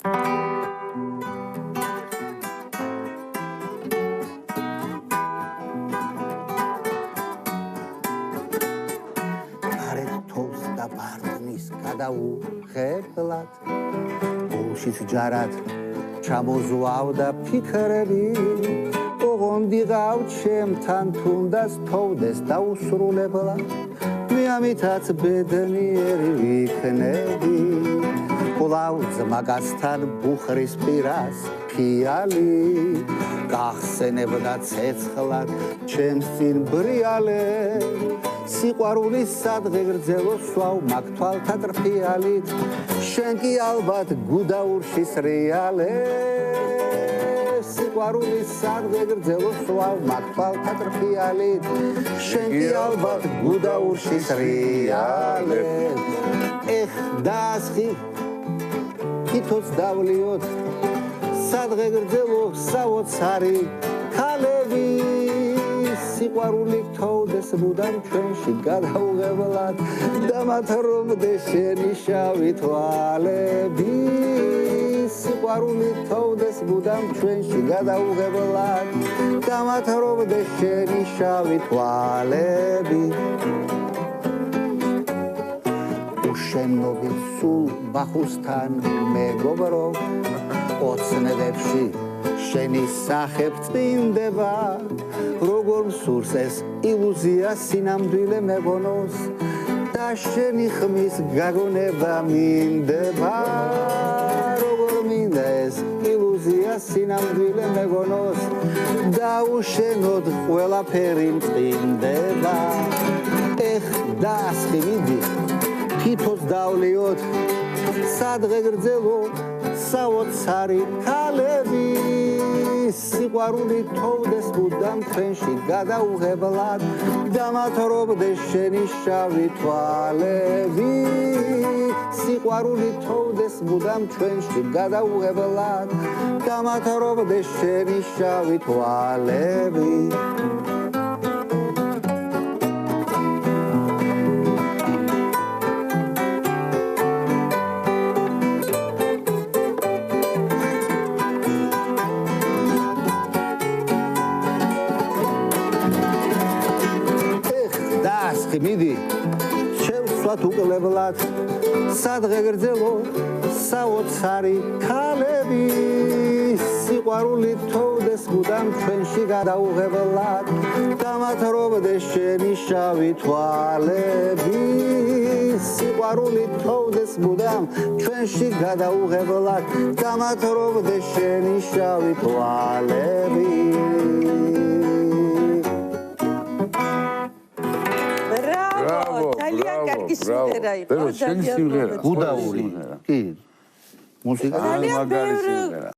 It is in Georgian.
არეთთოვს და ბარტნის გადაუღებლად გულშიც ჯარად ჩამოზვავდა ფიქრები ოღონდ იღავ ჩემთან თუნდაც თოვდეს დაუსრულებლად მე ამითაც ბედნიერი ვიქნები კვლავ ძმაკაცთან ბუხრის პირას ფიალი გახსენებდა ცეცხლად ჩემს წინ ბრიალე სიყვარულის სადღე გრძელო სვავ მაგ თვალთა ტრფიალით შენ კი ალბათ გუდაურში სრიალე სიყვარულის სადღე გრძელო სვავ მაგ თვალთა ტრფიალით შენ კი ალბათ გუდაურში სრიალე ეხ დასხი თითოც დავლიოთ სადღე გრძელო საოცარი ქალები სიყვარული გთოვდეს მუდამ ჩვენში გადაუღებლად და მათ რომდეს შენი შავი თვალები სიყვარული გთოვდეს მუდამ ჩვენში გადაუღებლად და მათ რომდეს შენი შავი თვალები უშენობით სულ ბახუსთან მეგობრო ოცნებებში შენი სახე წმინდება როგორ მსურს ეს ილუზია სინამდვილე მეგონოს და შენი ხმის გაგონება მინდება როგორ მინდა ეს ილუზია სინამდვილე მეგონოს და უშენოდ ყველაფერი მწყინდება ეხ დასხი მიდი თითოც დავლიოთ სადღე გრძელო საოცარი ქალები სიყვარული თოვდეს მუდამ ჩვენში გადაუღებლად და მათ რომდეს შენი შავი თვალები სიყვარული თოვდეს მუდამ ჩვენში გადაუღებლად და მათ რომდეს შენი შავი თვალები მიდი შევსვათ უკლებლად სადღე გრძელო საოცარი ქალები სიყვარული თოვდეს მუდამ ჩვენში გადაუღებლად და მათ რომდეს შენი შავი თვალები სიყვარული თოვდეს მუდამ ჩვენში გადაუღებლად და მათ რომდეს შენი შავი თვალები გუდაური კი მუსიკა ძალიან ბევრი